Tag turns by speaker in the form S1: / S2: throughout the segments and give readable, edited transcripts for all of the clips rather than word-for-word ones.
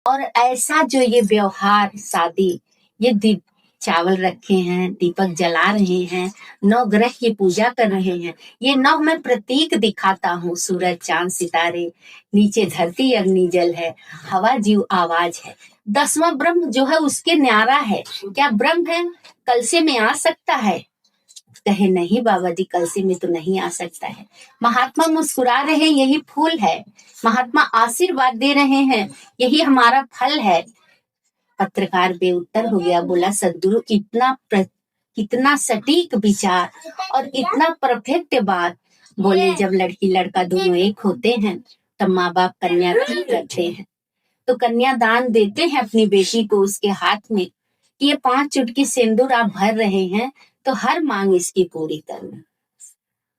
S1: और ऐसा जो ये व्यवहार शादी, ये दीप चावल रखे हैं, दीपक जला रहे हैं, नौ ग्रह की पूजा कर रहे हैं। ये नौ मैं प्रतीक दिखाता हूँ, सूरज चांद सितारे, नीचे धरती अग्नि जल है, हवा जीव आवाज है। 10वां ब्रह्म जो है उसके न्यारा है। क्या ब्रह्म है कलसे में आ सकता है? कहे नहीं बाबा जी, कलसे में तो नहीं आ सकता है। महात्मा मुस्कुरा रहे हैं, यही फूल है। महात्मा आशीर्वाद दे रहे हैं, यही हमारा फल है। पत्रकार बेउत्तर हो गया, बोला सदगुरु कितना सटीक विचार और इतना परफेक्ट बात। बोले जब लड़की लड़का दोनों एक होते हैं तब माँ बाप कन्या दान करते हैं। तो कन्या दान देते हैं अपनी बेटी को उसके हाथ में कि ये 5 चुटकी सिंदूर आप भर रहे हैं तो हर मांग इसकी पूरी करना।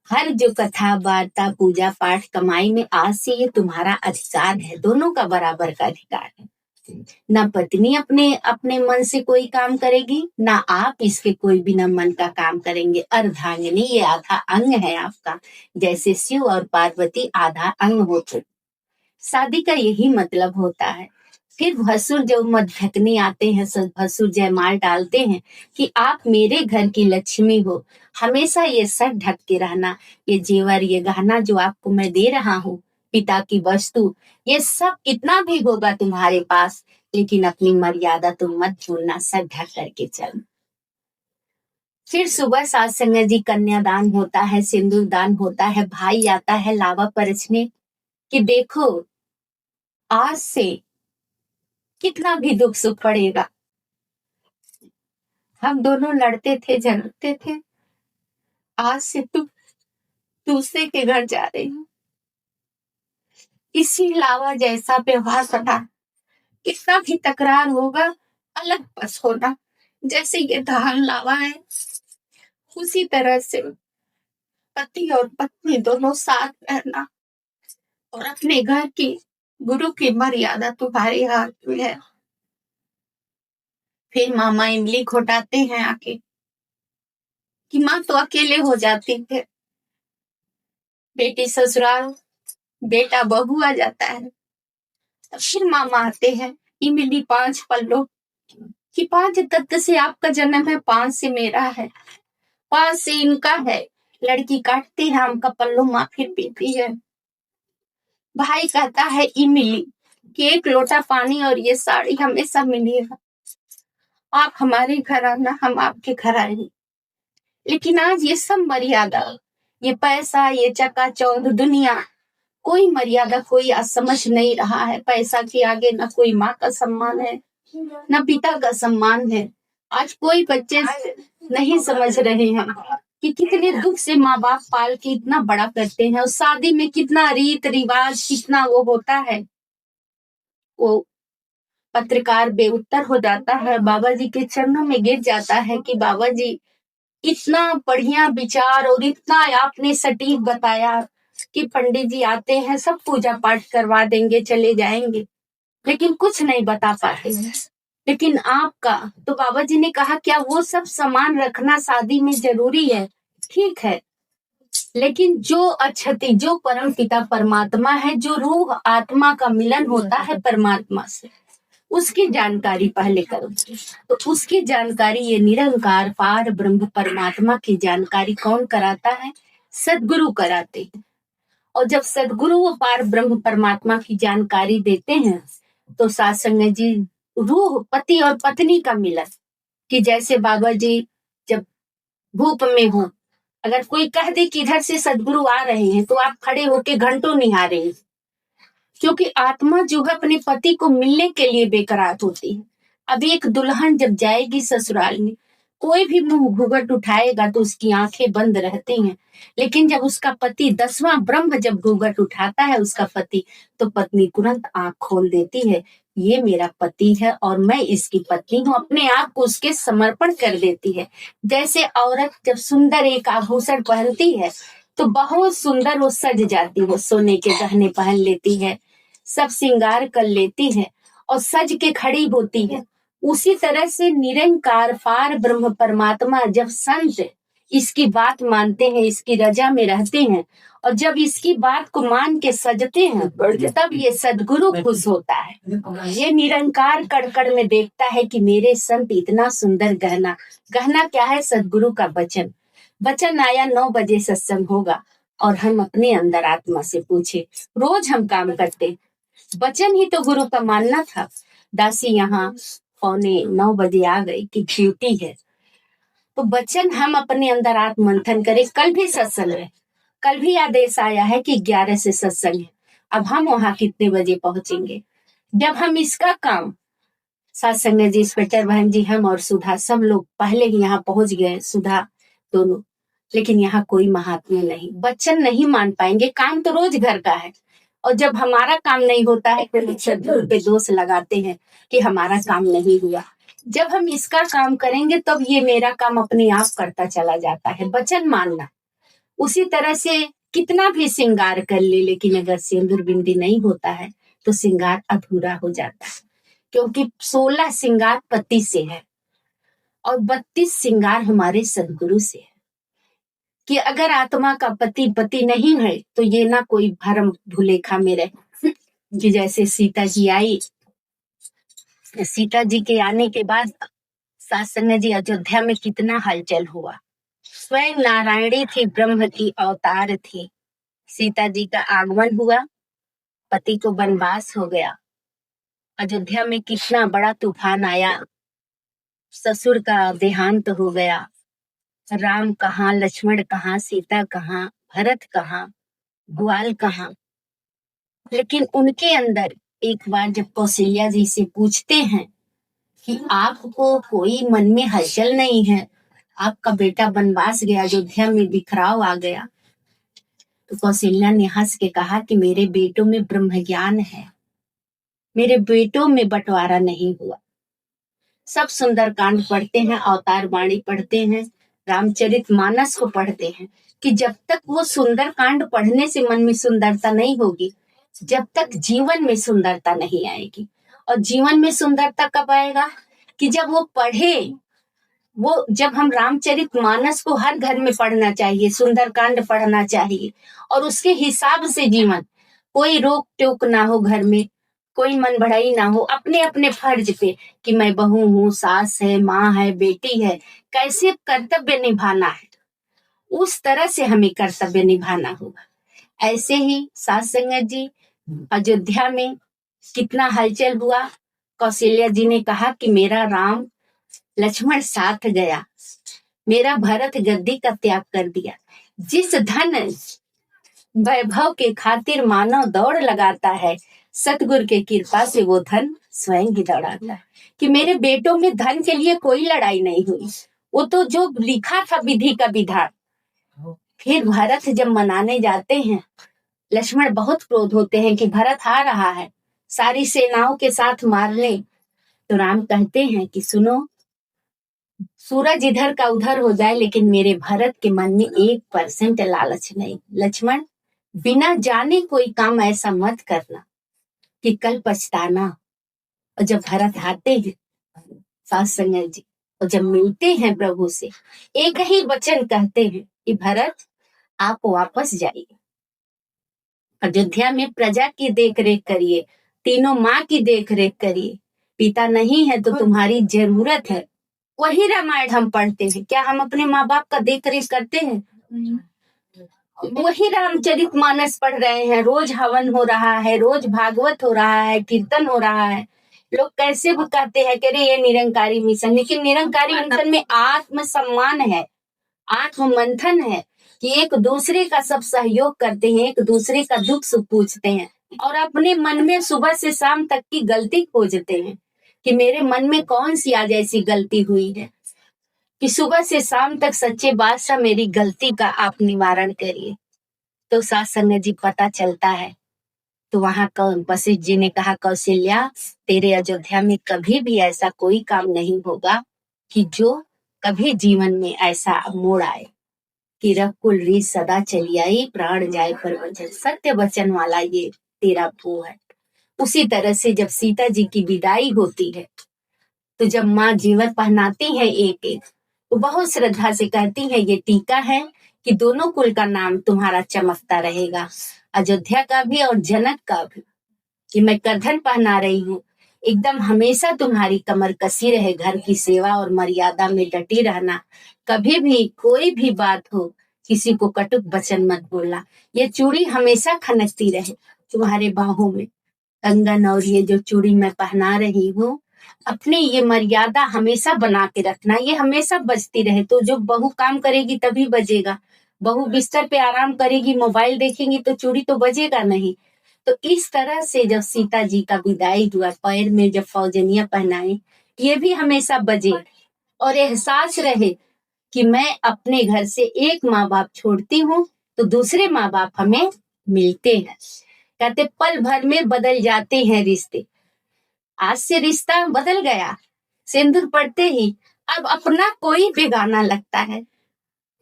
S1: हर जो कथा वार्ता पूजा पाठ कमाई में आज से ये तुम्हारा अधिकार है, दोनों का बराबर का अधिकार है। ना पत्नी अपने अपने मन से कोई काम करेगी, ना आप इसके कोई बिना मन का काम करेंगे। अर्धांगिनी ये आधा अंग है आपका, जैसे शिव और पार्वती आधा अंग होते। शादी का यही मतलब होता है। फिर भसुर जब मध्यकनी आते हैं, सब भसुर जयमाल डालते हैं कि आप मेरे घर की लक्ष्मी हो, हमेशा ये सर ढक के रहना, ये जेवर ये गहना जो आपको मैं दे रहा हूँ, पिता की वस्तु, ये सब कितना भी होगा तुम्हारे पास, लेकिन अपनी मर्यादा तुम मत भूलना, सर ढक करके चलना। फिर सुबह सात संगत जी कन्यादान होता है, सिंदूर दान होता है, भाई आता है लावा परसने कि देखो आज से कितना भी दुख सुख पड़ेगा, हम दोनों लड़ते थे झगड़ते थे, आज से तुम दूसरे के घर जा रही हो। इसी लावा जैसा व्यवहार करना, कितना भी तकरार होगा अलग बस होना। जैसे ये धान लावा है, उसी तरह से पति और पत्नी दोनों साथ रहना और अपने घर की गुरु की मर्यादा तुम्हारे हाथ में है। फिर मामा इमली घोटाते हैं आके कि माँ तो अकेले हो जाती है, बेटी ससुराल बेटा बहू आ जाता है। तब फिर मामा आते हैं, इमली 5 पल्लों कि 5 तत्व से आपका जन्म है, 5 से मेरा है, 5 से इनका है। लड़की काटती है, आम का पल्लो माँ फिर पीती है। भाई कहता है इमली कि 1 लोटा पानी और ये साड़ी हमेशा मिलेगा, आप हमारे घर आना, हम आपके घर आएंगे। लेकिन आज ये सब मर्यादा, ये पैसा, ये चकाचौंध दुनिया, कोई मर्यादा कोई आज समझ नहीं रहा है। पैसा के आगे न कोई माँ का सम्मान है, न पिता का सम्मान है। आज कोई बच्चे नहीं समझ रहे हैं कि कितने दुख से माँ बाप पाल के इतना बड़ा करते हैं, और शादी में कितना रीत रिवाज, कितना वो होता है। वो पत्रकार बेउत्तर हो जाता है, बाबा जी के चरणों में गिर जाता है कि बाबा जी इतना बढ़िया विचार और इतना आपने सटीक बताया कि पंडित जी आते हैं, सब पूजा पाठ करवा देंगे, चले जाएंगे, लेकिन कुछ नहीं बता पाते हैं। लेकिन आपका तो बाबा जी ने कहा क्या वो सब सामान रखना शादी में जरूरी है? ठीक है, लेकिन जो अक्षति, जो परम पिता परमात्मा है, जो रूह आत्मा का मिलन होता है परमात्मा से, उसकी जानकारी पहले करो। तो उसकी जानकारी, ये निरंकार पार ब्रह्म परमात्मा की जानकारी कौन कराता है? सदगुरु कराते हैं। और जब सदगुरु वो पार ब्रह्म परमात्मा की जानकारी देते हैं तो सात संगत जी रूह पति और पत्नी का मिलन, कि जैसे बाबा जी जब धूप में हो, अगर कोई कह दे कि इधर से सदगुरु आ रहे हैं तो आप खड़े होके घंटों निहारे, क्योंकि आत्मा जो है अपने पति को मिलने के लिए बेकरार होती है। अब एक दुल्हन जब जाएगी ससुराल में, कोई भी मुंह घूंघट उठाएगा तो उसकी आंखें बंद रहती हैं, लेकिन जब उसका पति 10वां ब्रह्म जब घूंघट उठाता है उसका पति, तो पत्नी तुरंत आंख खोल देती है, ये मेरा पति है और मैं इसकी पत्नी हूँ, अपने आप को उसके समर्पण कर देती है। जैसे औरत जब सुंदर एक आभूषण पहनती है तो बहुत सुंदर वो सज जाती है, सोने के गहने पहन लेती है, सब श्रृंगार कर लेती है और सज के खड़ी होती है। उसी तरह से निरंकार पार ब्रह्म परमात्मा जब संत इसकी बात मानते हैं, इसकी रजा में रहते हैं, और जब इसकी बात को मान के सजते हैं तब ये सदगुरु खुश होता है। ये निरंकार कड़ में देखता है कि मेरे संत इतना सुंदर गहना, गहना क्या है? सदगुरु का वचन। वचन आया 9 बजे सत्संग होगा, और हम अपने अंदर आत्मा से पूछे, रोज हम काम करते, वचन ही तो गुरु का मानना था। दासी यहाँ 8:45 बजे आ गई कि ड्यूटी है, तो वचन हम अपने अंदर आत्म मंथन करें। कल भी सत्संग है, कल भी आदेश आया है कि 11 से सत्संग है। अब हम वहां कितने बजे पहुंचेंगे? जब हम इसका काम, सत्संग जी, इंस्पेक्टर बहन जी, हम और सुधा सब लोग पहले ही यहाँ पहुंच गए, सुधा दोनों, लेकिन यहाँ कोई महात्मा नहीं, वचन नहीं मान पाएंगे। काम तो रोज घर का है, और जब हमारा काम नहीं होता है फिर सदगुरु पे दोष लगाते हैं कि हमारा काम नहीं हुआ। जब हम इसका काम करेंगे तब ये मेरा काम अपने आप करता चला जाता है, वचन मानना। उसी तरह से कितना भी श्रृंगार कर ले, लेकिन अगर सिंदूर बिंदी नहीं होता है तो श्रृंगार अधूरा हो जाता है, क्योंकि 16 श्रृंगार पति से है और 32 श्रृंगार हमारे सदगुरु से है। कि अगर आत्मा का पति नहीं है तो ये ना कोई भरम भुलेखा में रहे। कि जैसे सीता जी आई, सीता जी के आने के बाद सत्संग जी अयोध्या में कितना हलचल हुआ। स्वयं नारायणी थी, ब्रह्म की अवतार थी। सीता जी का आगमन हुआ, पति को वनवास हो गया, अयोध्या में कितना बड़ा तूफान आया, ससुर का देहांत हो गया, राम कहाँ, लक्ष्मण कहाँ, सीता कहाँ, भरत कहाँ, ग्वाल कहाँ। लेकिन उनके अंदर एक बार जब कौशल्या जी से पूछते हैं कि आपको कोई मन में हलचल नहीं है, आपका बेटा वनवास गया, अयोध्या में बिखराव आ गया, तो कौशल्या ने हंस के कहा कि मेरे बेटों में ब्रह्म ज्ञान है, मेरे बेटों में बंटवारा नहीं हुआ। सब सुंदरकांड पढ़ते हैं, अवतार वाणी पढ़ते हैं, रामचरितमानस को पढ़ते हैं, कि जब तक वो सुंदरकांड पढ़ने से मन में सुंदरता नहीं होगी, जब तक जीवन में सुंदरता नहीं आएगी। और जीवन में सुंदरता कब आएगा? कि जब वो पढ़े, वो जब हम रामचरितमानस को हर घर में पढ़ना चाहिए, सुंदरकांड पढ़ना चाहिए, और उसके हिसाब से जीवन, कोई रोक टोक ना हो घर में, कोई मन बढ़ाई ना हो, अपने अपने फर्ज पे कि मैं बहू हूँ, सास है, माँ है, बेटी है, कैसे कर्तव्य निभाना है, उस तरह से हमें कर्तव्य निभाना होगा। ऐसे ही सत्संग जी अयोध्या में कितना हलचल हुआ। कौशल्या जी ने कहा कि मेरा राम लक्ष्मण साथ गया, मेरा भरत गद्दी का त्याग कर दिया। जिस धन वैभव के खातिर मानव दौड़ लगाता है, सतगुरु के कृपा से वो धन स्वयं ही दौड़ाता है। कि मेरे बेटों में धन के लिए कोई लड़ाई नहीं हुई, वो तो जो लिखा था विधि का विधान। फिर भरत जब मनाने जाते हैं, लक्ष्मण बहुत क्रोध होते हैं कि भरत आ रहा है सारी सेनाओं के साथ मारने, तो राम कहते हैं कि सुनो, सूरज इधर का उधर हो जाए, लेकिन मेरे भरत के मन में 1% लालच नहीं। लक्ष्मण, बिना जाने कोई काम ऐसा मत करना कि कल पछताना। और जब भरत आते हैं सत्संग जी, और जब मिलते हैं प्रभु से, एक ही वचन कहते हैं कि भरत आप वापस जाइए, अयोध्या में प्रजा की देख रेख करिए, तीनों माँ की देख रेख करिए, पिता नहीं है तो तुम्हारी जरूरत है। वही रामायण हम पढ़ते हैं, क्या हम अपने माँ बाप का देख रेख करते हैं? वही रामचरितमानस पढ़ रहे हैं, रोज हवन हो रहा है, रोज भागवत हो रहा है, कीर्तन हो रहा है। लोग कैसे भी कहते हैं कि ये निरंकारी मिशन, लेकिन निरंकारी मिशन में आत्म सम्मान है, आत्म मंथन है, कि एक दूसरे का सब सहयोग करते हैं, एक दूसरे का दुख सुख पूछते हैं, और अपने मन में सुबह से शाम तक की गलती खोजते हैं कि मेरे मन में कौन सी आज ऐसी गलती हुई है कि सुबह से शाम तक सच्चे बादशाह मेरी गलती का आप निवारण करिए। तो सत्संग जी पता चलता है। तो वहां वशिष्ठ जी ने कहा, कौशल्या, तेरे अयोध्या में कभी भी ऐसा कोई काम नहीं होगा कि जो कभी जीवन में ऐसा मोड़ आए कि रघुकुल रीत सदा चली आई, प्राण जाए पर वचन। सत्य वचन वाला ये तेरा वो है। उसी तरह से जब सीता जी की विदाई होती है, तो जब माँ जीवर पहनाती है एक एक, वो बहुत श्रद्धा से कहती है ये टीका है कि दोनों कुल का नाम तुम्हारा चमकता रहेगा, अयोध्या का भी और जनक का भी, कि मैं करधन पहना रही हूँ, एकदम हमेशा तुम्हारी कमर कसी रहे, घर की सेवा और मर्यादा में डटी रहना, कभी भी कोई भी बात हो किसी को कटुक वचन मत बोलना, ये चूड़ी हमेशा खनकती रहे तुम्हारे बाहों में, कंगन और ये जो चूड़ी मैं पहना रही हूँ, अपनी ये मर्यादा हमेशा बना के रखना, ये हमेशा बजती रहे। तो जो बहू काम करेगी तभी बजेगा, बहू बिस्तर पे आराम करेगी मोबाइल देखेंगी तो चूड़ी तो बजेगा नहीं। तो इस तरह से जब सीता जी का विदाई हुआ, पैर में जब फौजनिया पहनाए, ये भी हमेशा बजे और एहसास रहे कि मैं अपने घर से एक माँ बाप छोड़ती हूँ तो दूसरे माँ बाप हमें मिलते हैं। कहते पल भर में बदल जाते हैं रिश्ते, आज से रिश्ता बदल गया, सिंदूर पड़ते ही अब अपना कोई बेगाना लगता है।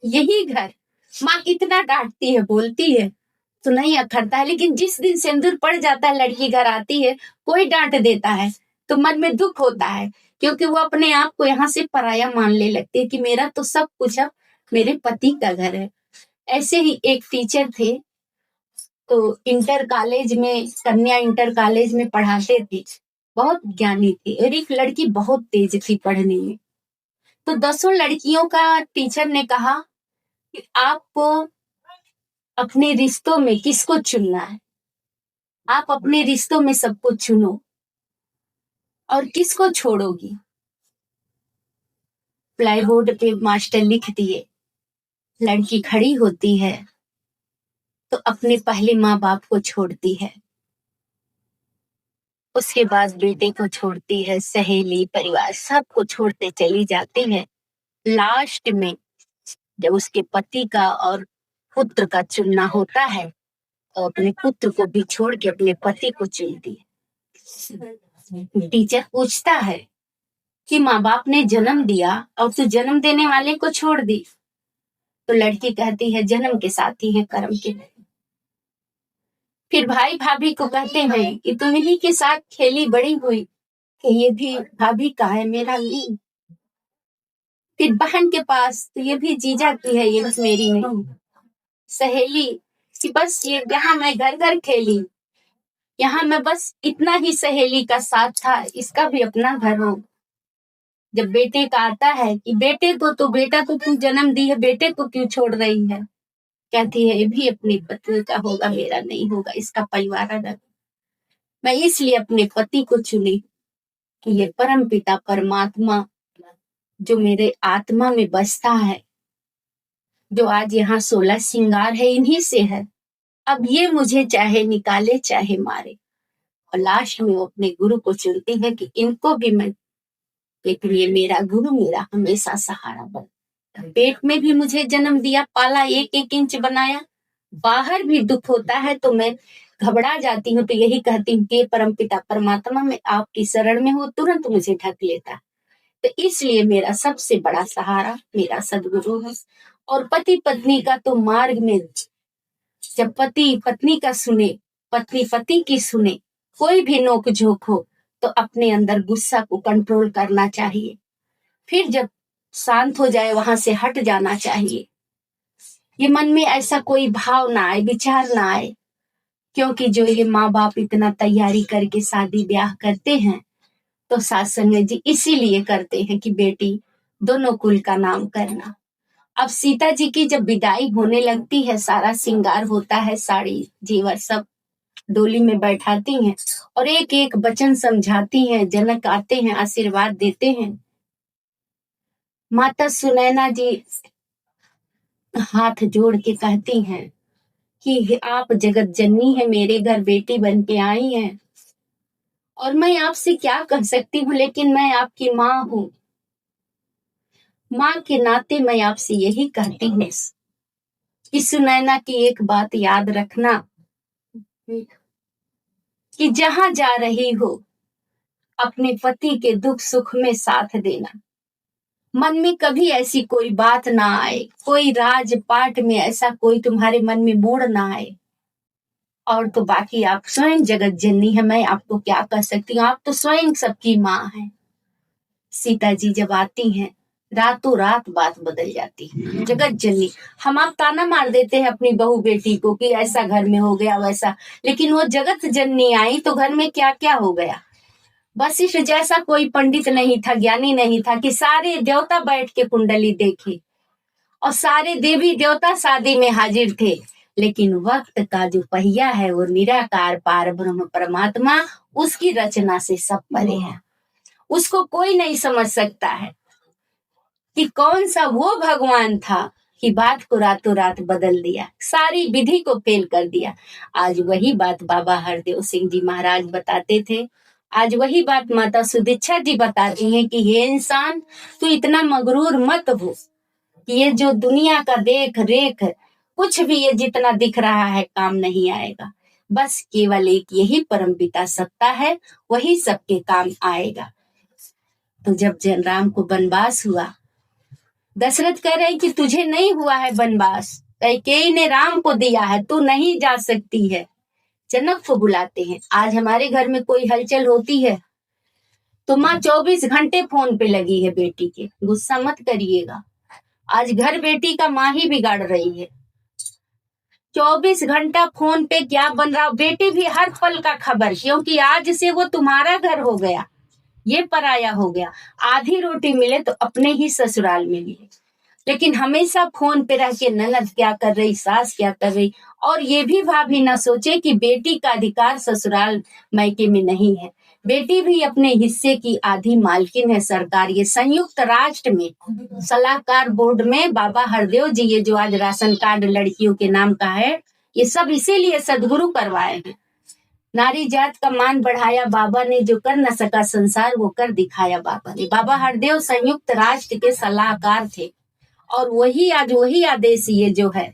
S1: यही घर माँ कितना डांटती है, बोलती है तो नहीं अखरता है, लेकिन जिस दिन सिंदूर पड़ जाता है, लड़की घर आती है, कोई डांट देता है तो मन में दुख होता है, क्योंकि वो अपने आप को यहाँ से पराया मानने लगती है कि मेरा तो सब कुछ अब मेरे पति का घर है। ऐसे ही एक टीचर थे, तो इंटर कॉलेज में, कन्या इंटर कॉलेज में पढ़ाते थे, बहुत ज्ञानी थी और एक लड़की बहुत तेज थी पढ़ने में। तो 10 लड़कियों का टीचर ने कहा कि आपको अपने रिश्तों में किसको चुनना है, आप अपने रिश्तों में सबको चुनो और किसको छोड़ोगी। प्लाईवुड पे मास्टर लिख दिए, लड़की खड़ी होती है तो अपने पहले माँ बाप को छोड़ती है, उसके बाद बेटे को छोड़ती है, सहेली परिवार सबको छोड़ते चली जाती है। लास्ट में जब उसके पति का और पुत्र का चुनना होता है तो अपने पुत्र को भी छोड़ के अपने पति को चुनती है। टीचर पूछता है कि माँ बाप ने जन्म दिया और तू जन्म देने वाले को छोड़ दी, तो लड़की कहती है जन्म के साथ ही है कर्म के। फिर भाई भाभी को कहते हैं कि तुम इन्हीं के साथ खेली बड़ी हुई, कि ये भी भाभी का है मेरा नहीं। फिर बहन के पास, तो ये भी जीजा की है, ये बस मेरी नहीं। सहेली कि बस ये यहाँ मैं घर घर खेली, यहाँ मैं बस इतना ही सहेली का साथ था, इसका भी अपना घर हो। जब बेटे का आता है कि बेटे को तो बेटा तो तू जन्म दी है, बेटे को क्यों छोड़ रही है, कहती है ये भी अपनी पत्नी का होगा, मेरा नहीं होगा, इसका परिवार अलग। मैं इसलिए अपने पति को चुनी कि ये परम पिता परमात्मा जो मेरे आत्मा में बसता है, जो आज यहाँ 16 श्रृंगार है, इन्हीं से है। अब ये मुझे चाहे निकाले चाहे मारे। और लास्ट में वो अपने गुरु को चुनती है कि इनको भी मैं, लेकिन ये मेरा गुरु मेरा हमेशा सहारा बन। पेट में भी मुझे जन्म दिया, पाला, एक एक इंच बनाया, बाहर भी दुख होता है तो मैं घबरा जाती हूँ, तो यही कहती हूँ कि परम पिता परमात्मा में आपकी शरण में हो, तुरंत मुझे ढक लेता। तो इसलिए मेरा सबसे बड़ा सहारा मेरा सदगुरु है। और पति पत्नी का तो मार्ग में जब पति पत्नी का सुने, पत्नी पति की सुने, कोई भी नोक झोंक हो तो अपने अंदर गुस्सा को कंट्रोल करना चाहिए, फिर जब शांत हो जाए वहां से हट जाना चाहिए। ये मन में ऐसा कोई भाव ना आए, विचार ना आए, क्योंकि जो ये माँ बाप इतना तैयारी करके शादी ब्याह करते हैं तो सास संग जी इसीलिए करते हैं कि बेटी दोनों कुल का नाम करना। अब सीता जी की जब विदाई होने लगती है, सारा श्रृंगार होता है, साड़ी जेवर सब डोली में बैठाती हैं और एक एक वचन समझाती हैं, जनक आते हैं, आशीर्वाद देते हैं। माता सुनैना जी हाथ जोड़ के कहती हैं कि आप जगत जननी है, मेरे घर बेटी बन के आई हैं और मैं आपसे क्या कह सकती हूँ, लेकिन मैं आपकी माँ हूँ। माँ के नाते मैं आपसे यही कहती हूँ कि सुनैना की एक बात याद रखना कि जहां जा रही हो अपने पति के दुख सुख में साथ देना। मन में कभी ऐसी कोई बात ना आए, कोई राज पाट में ऐसा कोई तुम्हारे मन में मोड़ ना आए। और तो बाकी आप स्वयं जगत जननी है, मैं आपको क्या कह सकती हूँ, आप तो स्वयं सबकी माँ है। सीता जी जब आती हैं, रातों रात बात बदल जाती है। जगत जननी, हम आप ताना मार देते हैं अपनी बहू बेटी को कि ऐसा घर में हो गया वैसा, लेकिन वो जगत जननी आई तो घर में क्या क्या हो गया। वशिष्ठ जैसा कोई पंडित नहीं था, ज्ञानी नहीं था कि सारे देवता बैठ के कुंडली देखे और सारे देवी देवता शादी में हाजिर थे, लेकिन वक्त का जो पहिया है वो निराकार पार ब्रह्म परमात्मा, उसकी रचना से सब परे है। उसको कोई नहीं समझ सकता है कि कौन सा वो भगवान था कि बात को रातों रात बदल दिया, सारी विधि को फेल कर दिया। आज वही बात बाबा हरदेव सिंह जी महाराज बताते थे, आज वही बात माता सुदीक्षा जी बताती हैं कि हे इंसान, तू इतना मगरूर मत हो कि ये जो दुनिया का देख रेख कुछ भी ये जितना दिख रहा है काम नहीं आएगा। बस केवल एक यही परमपिता सत्ता है, वही सबके काम आएगा। तो जब जन राम को वनवास हुआ, दशरथ कह रहे कि तुझे नहीं हुआ है वनवास, कैकेयी ने राम को दिया है, तू नहीं जा सकती है। जनक को बुलाते हैं। आज हमारे घर में कोई हलचल होती है तो माँ 24 घंटे फोन पे लगी है बेटी के, गुस्सा मत करिएगा। आज घर बेटी का माँ ही बिगाड़ रही है। 24 घंटा फोन पे क्या बन रहा, बेटी भी हर पल का खबर, क्योंकि आज से वो तुम्हारा घर हो गया, ये पराया हो गया। आधी रोटी मिले तो अपने ही ससुराल में मिले, लेकिन हमेशा फोन पे रह के ननद क्या कर रही, सास क्या कर रही, और ये भी भाभी ना सोचे कि बेटी का अधिकार ससुराल मायके में नहीं है। बेटी भी अपने हिस्से की आधी मालकिन है। सरकार, ये संयुक्त राष्ट्र में सलाहकार बोर्ड में बाबा हरदेव जी, ये जो आज राशन कार्ड लड़कियों के नाम का है, ये सब इसीलिए सदगुरु करवाए हैं। नारी जात का मान बढ़ाया बाबा ने, जो कर न सका संसार वो कर दिखाया बाबा ने। बाबा हरदेव संयुक्त राष्ट्र के सलाहकार थे और वही आज वही आदेश ये जो है,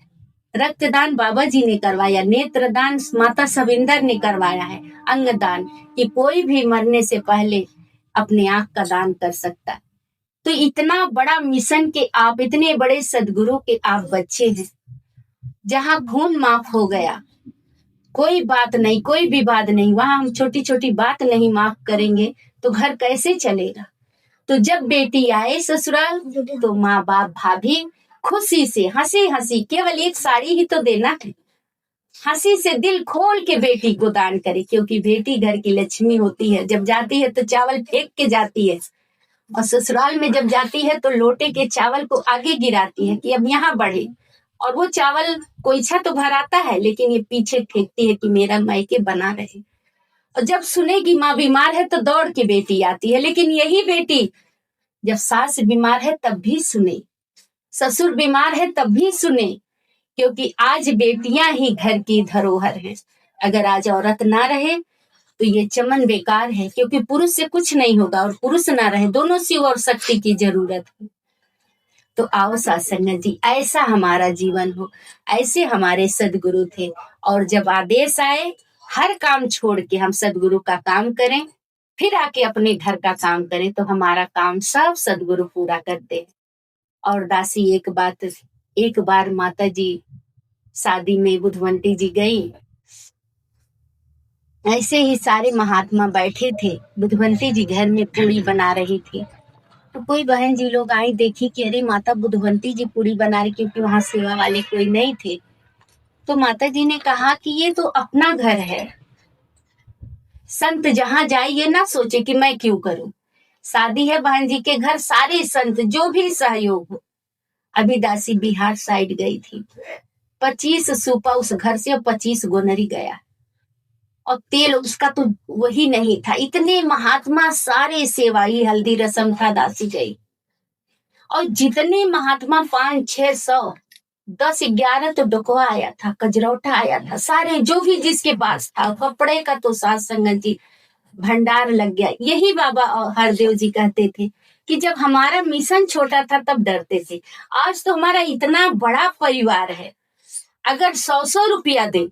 S1: रक्तदान बाबा जी ने करवाया, नेत्रदान माता सविंदर ने करवाया है, अंगदान कि कोई भी मरने से पहले अपने आंख का दान कर सकता है। तो इतना बड़ा मिशन के आप, इतने बड़े सदगुरु के आप बच्चे हैं, जहां खून माफ हो गया, कोई बात नहीं, कोई विवाद नहीं, वहां हम छोटी छोटी बात नहीं माफ करेंगे तो घर कैसे चलेगा। तो जब बेटी आए ससुराल तो माँ बाप भाभी खुशी से हंसी हंसी, केवल एक साड़ी ही तो देना है, हंसी से दिल खोल के बेटी को दान करे, क्योंकि बेटी घर की लक्ष्मी होती है। जब जाती है तो चावल फेंक के जाती है, और ससुराल में जब जाती है तो लोटे के चावल को आगे गिराती है कि अब यहाँ बढ़े, और वो चावल कोईछा तो भराता है, लेकिन ये पीछे फेंकती है कि मेरा मायके बना रहे। और जब सुनेगी माँ बीमार है तो दौड़ के बेटी आती है, लेकिन यही बेटी जब सास बीमार है तब भी सुने, ससुर बीमार है तब भी सुने, क्योंकि आज बेटियां ही घर की धरोहर है। अगर आज औरत ना रहे तो ये चमन बेकार है, क्योंकि पुरुष से कुछ नहीं होगा, और पुरुष ना रहे, दोनों शिव और शक्ति की जरूरत है। तो आओ सत्संग जी, ऐसा हमारा जीवन हो, ऐसे हमारे सदगुरु थे। और जब आदेश आए हर काम छोड़ के हम सदगुरु का काम करें, फिर आके अपने घर का काम करें, तो हमारा काम सब सदगुरु पूरा करते हैं। और दासी एक बार माता जी शादी में बुधवंती जी गई, ऐसे ही सारे महात्मा बैठे थे, बुधवंती जी घर में पूरी बना रही थी। तो कोई बहन जी लोग आई, देखी कि अरे माता बुधवंती जी पूरी बना रही, क्योंकि वहां सेवा वाले कोई नहीं थे। तो माता जी ने कहा कि ये तो अपना घर है, संत जहां जाए ये ना सोचे कि मैं क्यों करूं, शादी है बहन जी के घर, सारे संत जो भी सहयोग हो। अभी दासी बिहार साइड गई थी, 25 सूपा उस घर से 25 गोनरी गया, और तेल उसका तो वही नहीं था। इतने महात्मा सारे सेवाई, हल्दी रसम था, दासी गई, और जितने महात्मा 500-600, 10-11 तो डोकवा आया था, कजरौटा आया था, सारे जो भी जिसके पास था, कपड़े का तो साथ संगत जी भंडार लग गया। यही बाबा हरदेव जी कहते थे कि जब हमारा मिशन छोटा था तब डरते थे, आज तो हमारा इतना बड़ा परिवार है, अगर 100-100 रुपया दे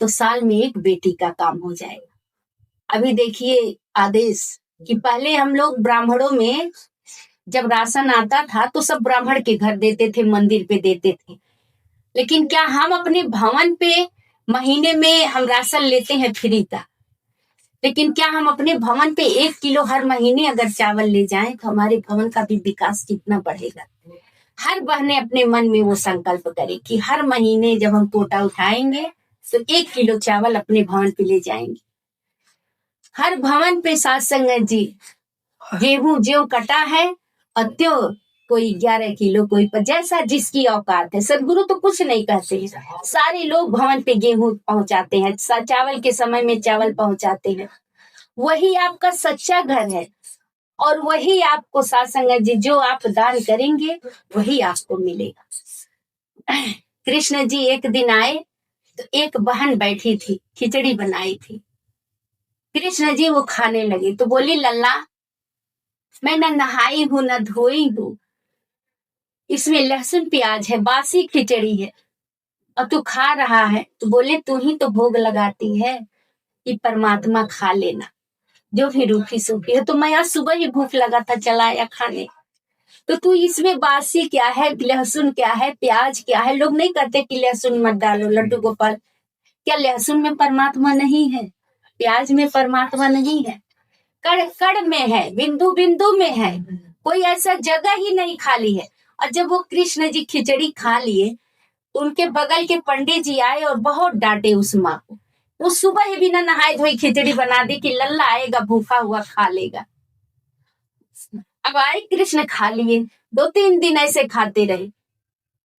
S1: तो साल में एक बेटी का काम हो जाएगा। अभी देखिए आदेश कि पहले हम लोग ब्राह्मणों में जब राशन आता था तो सब ब्राह्मण के घर देते थे, मंदिर पे देते थे, लेकिन क्या हम अपने भवन पे महीने में हम राशन लेते हैं फ्री का? लेकिन क्या हम अपने भवन पे 1 किलो हर महीने अगर चावल ले जाएं तो हमारे भवन का भी विकास कितना बढ़ेगा। हर बहने अपने मन में वो संकल्प करे कि हर महीने जब हम कोटा उठाएंगे तो 1 किलो चावल अपने भवन पे ले जाएंगे। हर भवन पे साथ संगत जी गेहूं ज्यों कटा है और त्यों कोई 11 किलो कोई जैसा जिसकी औकात है। सदगुरु तो कुछ नहीं कहते हैं, सारे लोग भवन पे गेहूं पहुंचाते हैं, चावल के समय में चावल पहुंचाते हैं। वही आपका सच्चा घर है और वही आपको साथ संगत जी जो आप दान करेंगे वही आपको मिलेगा। कृष्ण जी एक दिन आए तो एक बहन बैठी थी, खिचड़ी बनाई थी। कृष्ण जी वो खाने लगे तो बोली, लल्ला मैं न नहाई हूं न धोई हूं, इसमें लहसुन प्याज है, बासी खिचड़ी है और तू खा रहा है। तो बोले, तू ही तो भोग लगाती है कि परमात्मा खा लेना जो भी रूखी सूखी है। तो मैं आज सुबह ही भूख लगा था, चला आया खाने। तो तू इसमें बासी क्या है, लहसुन क्या है, प्याज क्या है। लोग नहीं कहते कि लहसुन मत डालो। लड्डू गोपाल, क्या लहसुन में परमात्मा नहीं है? प्याज में परमात्मा नहीं है? कड़ कड़ में है, बिंदु बिंदु में है, कोई ऐसा जगह ही नहीं खाली है। और जब वो कृष्ण जी खिचड़ी खा लिए, उनके बगल के पंडित जी आए और बहुत डांटे उस माँ को। वो सुबह ही बिना नहाए धोई खिचड़ी बना दी कि लल्ला आएगा भूखा हुआ खा लेगा। अब आए कृष्ण खा लिए, 2-3 दिन ऐसे खाते रहे।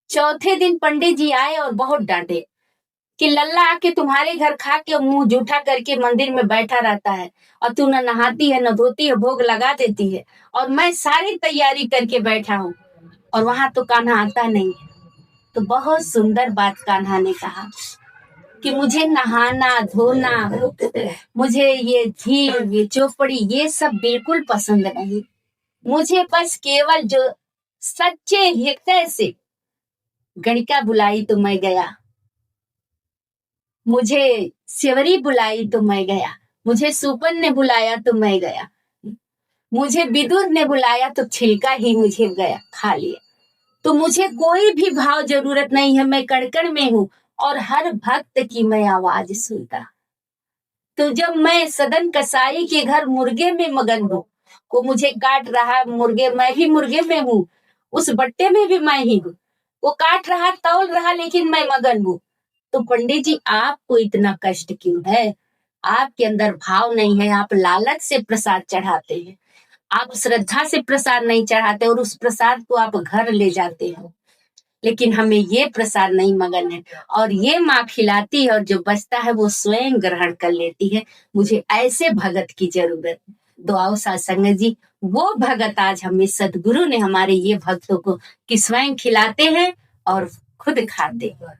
S1: चौथे दिन पंडित जी आए और बहुत डांटे कि लल्ला आके तुम्हारे घर खा के मुंह जूठा करके मंदिर में बैठा रहता है और तू न नहाती है न धोती है, भोग लगा देती है, और मैं सारी तैयारी करके बैठा हूँ और वहां तो कान्हा आता नहीं है। तो बहुत सुंदर बात कान्हा ने कहा कि मुझे नहाना धोना, मुझे ये धीर ये चौपड़ी ये सब बिल्कुल पसंद नहीं। मुझे बस केवल जो सच्चे हृदय से गणिका बुलाई तो मैं गया, मुझे सेवरी बुलाई तो मैं गया, मुझे सुपन ने बुलाया तो मैं गया, मुझे विदुर ने बुलाया तो छिलका ही मुझे गया खा लिया। तो मुझे कोई भी भाव जरूरत नहीं है, मैं कड़कड़ में हूँ और हर भक्त की मैं आवाज सुनता। तो जब मैं सदन कसाई के घर मुर्गे में मगन हूँ, वो मुझे काट रहा मुर्गे, मैं भी मुर्गे में हूँ, उस बट्टे में भी मैं ही हूँ। वो काट रहा तौल रहा लेकिन मैं मगन हूँ। तो पंडित जी आपको इतना कष्ट क्यों है? आपके अंदर भाव नहीं है, आप लालच से प्रसाद चढ़ाते हैं, आप श्रद्धा से प्रसाद नहीं चढ़ाते और उस प्रसाद को आप घर ले जाते हो। लेकिन हमें ये प्रसाद नहीं मगन है और ये माँ खिलाती है और जो बचता है वो स्वयं ग्रहण कर लेती है। मुझे ऐसे भगत की जरूरत है। तो आओ सत्संग जी, वो भगत आज हमें सदगुरु ने हमारे ये भक्तों को कि स्वयं खिलाते हैं और खुद खाते हैं।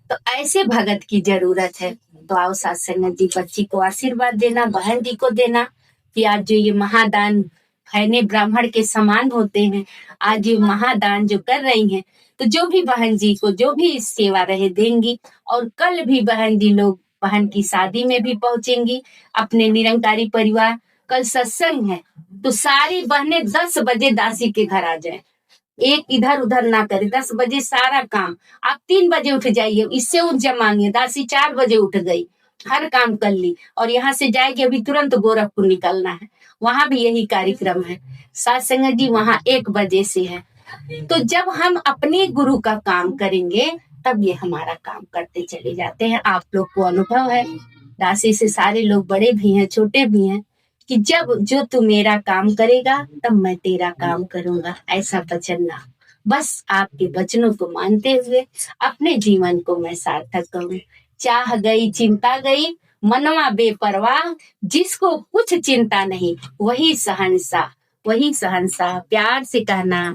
S1: तो ऐसे भगत की जरूरत है। तो आओ सत्संग जी, बच्ची को आशीर्वाद देना, बहन जी को देना कि आज जो ये महादान खैने ब्राह्मण के समान होते हैं, आज ये महादान जो कर रही हैं, तो जो भी बहन जी को जो भी सेवा रहे देंगी। और कल भी बहन जी लोग बहन की शादी में भी पहुंचेंगी अपने निरंकारी परिवार। कल सत्संग है तो सारी बहनें 10 बजे दासी के घर आ जाएं, एक इधर उधर ना करे। 10 बजे सारा काम, आप 3 बजे उठ जाइए, इससे ऊर्जा मांगिए। दासी 4 बजे उठ गई, हर काम कर ली और यहाँ से जाएगी, अभी तुरंत गोरखपुर निकलना है, वहां भी यही कार्यक्रम है। साथ संगत जी वहां 1 बजे से है। तो जब हम अपने गुरु का काम करेंगे तब ये हमारा काम करते चले जाते हैं। आप लोग को अनुभव है, दासी से सारे लोग बड़े भी हैं छोटे भी हैं, कि जब जो तू मेरा काम करेगा तब मैं तेरा काम करूंगा, ऐसा वचन ना। बस आपके वचनों को मानते हुए अपने जीवन को मैं सार्थक करूं। चाह गई चिंता गई, मनवा बेपरवाह, जिसको कुछ चिंता नहीं वही सहनसा, वही सहनसा। प्यार से कहना